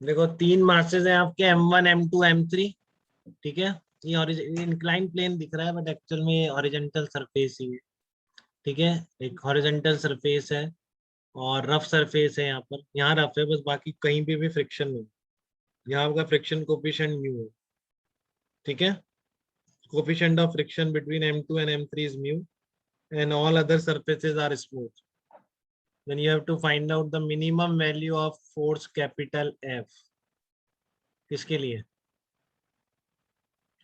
देखो तीन मासेस हैं आपके M1 M2 M3। ठीक है, ये इंक्लाइन प्लेन दिख रहा है बट एक्चुअल में ये हॉरिजॉन्टल सरफेस ही है। ठीक है, एक हॉरिजॉन्टल सरफेस है और रफ सरफेस है। यहाँ रफ है बस, बाकी कहीं पे भी फ्रिक्शन नहीं। यहाँ आपका फ्रिक्शन कोफिशिएंट म्यू है। ठीक है, coefficient of friction between M2 and M3 is mu and all other surfaces are smooth. Then you have to find out the minimum value of force capital F। किसके लिए?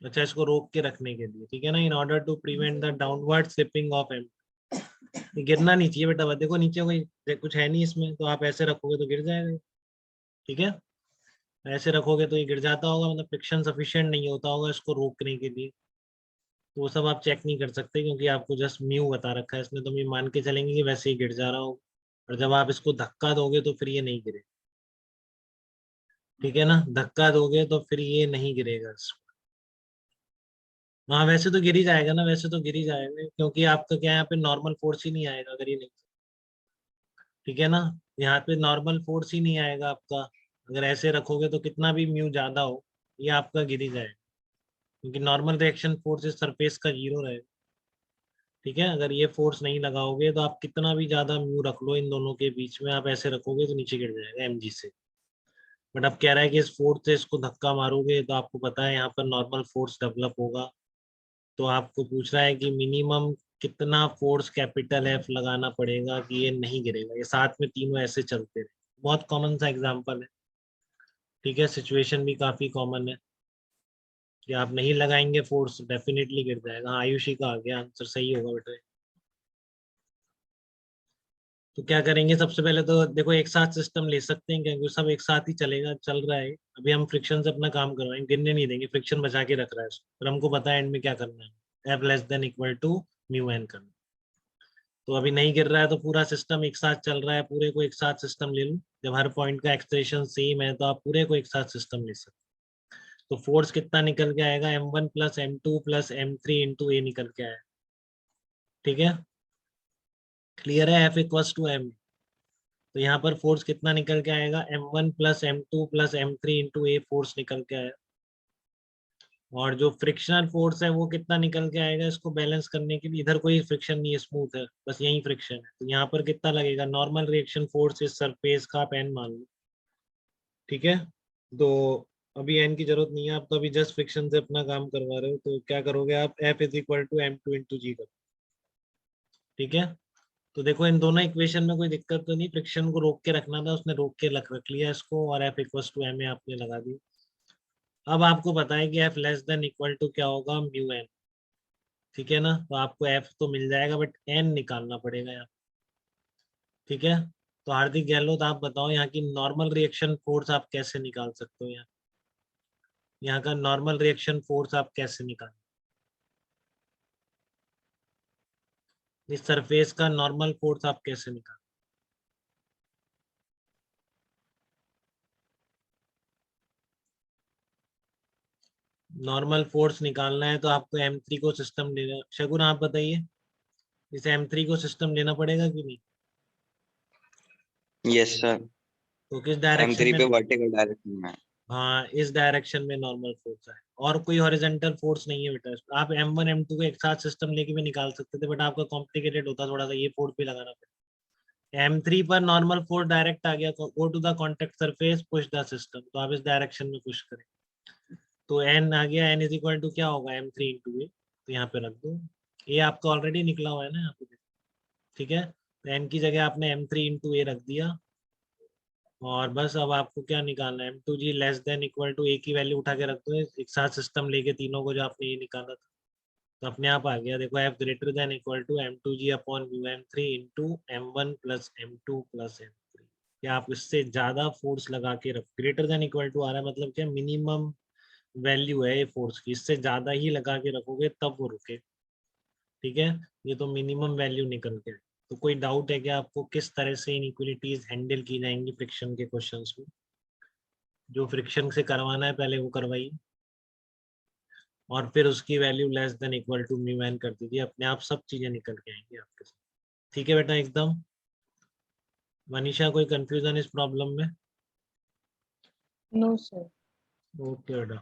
अच्छा, इसको रोक के रखने के लिए। ठीक है ना, in order to prevent the downward slipping of M. गिरना नहीं चाहिए बेटा, देखो नीचे कोई कुछ है नहीं इसमें, तो आप ऐसे रखोगे तो गिर जाएगा। ठीक है, ऐसे रखोगे तो ये गिर जाता होगा, मतलब फ्रिक्शन सफिशिएंट नहीं होता होगा इसको रोकने के लिए। तो वो सब आप चेक नहीं कर सकते क्योंकि आपको जस्ट म्यू बता रखा है इसने, तो हम मान के चलेंगे कि वैसे ही गिर जा रहा हो। और जब आप इसको धक्का दोगे तो फिर ये नहीं गिरे। ठीक है ना, धक्का दोगे तो फिर ये नहीं गिरेगा। हाँ वैसे तो गिर ही जाएगा ना, वैसे तो गिर ही जाएगा क्योंकि आपका क्या है, यहाँ पे नॉर्मल फोर्स ही नहीं आएगा अगर ये नहीं। ठीक है ना, यहाँ पे नॉर्मल फोर्स ही नहीं आएगा आपका। अगर ऐसे रखोगे तो कितना भी म्यू ज्यादा हो, ये आपका गिर ही जाएगा क्योंकि नॉर्मल रिएक्शन फोर्स इस सरफेस का जीरो रहेगा। ठीक है, अगर ये फोर्स नहीं लगाओगे तो आप कितना भी ज्यादा म्यू रख लो इन दोनों के बीच में, आप ऐसे रखोगे तो नीचे गिर जाएगा एमजी से। बट अब कह रहा है कि इस फोर्स से इसको धक्का मारोगे तो आपको पता है यहाँ पर नॉर्मल फोर्स डेवलप होगा। तो आपको पूछ रहा है कि मिनिमम कितना फोर्स कैपिटल एफ लगाना पड़ेगा कि ये नहीं गिरेगा। ये साथ में तीनों ऐसे चलते रहे। बहुत कॉमन सा एग्जांपल है। ठीक है, सिचुएशन भी काफी कॉमन है कि आप नहीं लगाएंगे फोर्स डेफिनेटली गिर जाएगा। हाँ, आयुषी का आ गया आंसर, सही होगा बेटा। तो क्या करेंगे, सबसे पहले तो देखो एक साथ सिस्टम ले सकते हैं क्योंकि सब एक साथ ही चलेगा, चल रहा है अभी। हम फ्रिक्शन से अपना काम करवाएंगे, गिरने नहीं देंगे, फ्रिक्शन बचा के रख रहा है इसको। फिर हमको पता है एंड में क्या करना है, F less than equal to mu N करना। तो अभी नहीं गिर रहा है तो पूरा सिस्टम एक साथ चल रहा है, पूरे को एक साथ सिस्टम ले लूं। जब हर पॉइंट का एक्सप्रेशन सेम है तो आप पूरे को एक साथ सिस्टम ले सकते। तो फोर्स कितना निकल के आएगा, M1 plus M2 plus M3 into ए निकल के आया। ठीक है, क्लियर है, F इक्वल्स टू M। तो यहाँ पर फोर्स कितना निकल के आएगा, M1 plus M2 plus M3 into a force निकल के आया। और जो फ्रिक्शनल फोर्स है वो कितना निकल के आएगा, इसको बैलेंस करने के लिए। इधर कोई फ्रिक्शन नहीं है, स्मूथ है, बस यही फ्रिक्शन है। तो यहाँ पर कितना लगेगा, नॉर्मल रिएक्शन फोर्स इस सरफेस का आप एन मान लो। ठीक है, तो अभी एन की जरूरत नहीं है, आप तो अभी जस्ट फ्रिक्शन से अपना काम करवा रहे हो। तो क्या करोगे आप, F is equal to M2 into G करो। ठीक है, तो देखो इन दोनों इक्वेशन में कोई दिक्कत तो नहीं, फ्रिक्शन को रोक के रखना था, उसने रोक के रख लिया इसको, और F equal to M A आपने लगा दी। अब आपको पता है कि F less than equal to क्या होगा, म्यू एन। ठीक है ना, तो आपको एफ तो मिल जाएगा बट एन निकालना पड़ेगा यहाँ। ठीक है, तो हार्दिक गहलोत आप बताओ यहाँ की नॉर्मल रिएक्शन फोर्स आप कैसे निकाल सकते हो। यहाँ का नॉर्मल रिएक्शन फोर्स आप कैसे निकाल, इस सरफेस का नॉर्मल फोर्स आप कैसे निकाल। नॉर्मल फोर्स निकालना है तो आपको M3 को सिस्टम लेना। शगुन आप बताइए, इसे M3 को सिस्टम लेना पड़ेगा कि नहीं? Yes sir. तो किस डायरेक्शन M3 में? पे वर्टिकल डायरेक्शन में। हाँ, इस डायरेक्शन में नॉर्मल फोर्स है और कोई हॉरिजॉन्टल फोर्स नहीं है बेटा। आप M1 M2 को एक साथ सिस्टम लेके भी निकाल सकते थे बट आपका कॉम्प्लिकेटेड होता थोड़ा सा, ये फोर्स भी लगाना पड़ेगा। M3 पर नॉर्मल फोर्स डायरेक्ट आ गया, go to the contact surface push the system, तो आप इस डायरेक्शन में पुश करें। तो N आ गया, N इज इक्वल टू क्या होगा, M3 इंटू ए। तो यहाँ पे रख दो, ये आपका ऑलरेडी निकला हुआ है ना यहाँ पे। ठीक है, तो एन की जगह आपने M3 इंटू ए रख दिया। और बस अब आपको क्या निकालना है, M2G less than equal to A की वैल्यू उठा के रख दो एक साथ सिस्टम लेके तीनों को, जो आपने ये निकाला था। तो अपने आप आ गया, देखो F greater than equal to M2G upon mu M3 into M1 plus M2 plus M3। क्या आप इससे ज्यादा फोर्स लगा के रख, ग्रेटर देन इक्वल टू आ रहा है मतलब क्या, मिनिमम वैल्यू है ये फोर्स की, इससे ज्यादा ही लगा के रखोगे तब वो रुके। ठीक है, ये तो मिनिमम वैल्यू निकल के। तो कोई डाउट है कि आपको किस तरह से इनइक्वालिटीज हैंडल की जाएंगी फ्रिक्शन के क्वेश्चंस में? जो फ्रिक्शन से करवाना है पहले वो करवाइए और फिर उसकी value less than equal to mu N कर दीजिए, अपने आप सब चीजें निकल के आएंगी आपके साथ। ठीक है बेटा एकदम। मनीषा कोई कंफ्यूजन इस प्रॉब्लम में? No sir. ओके बेटा।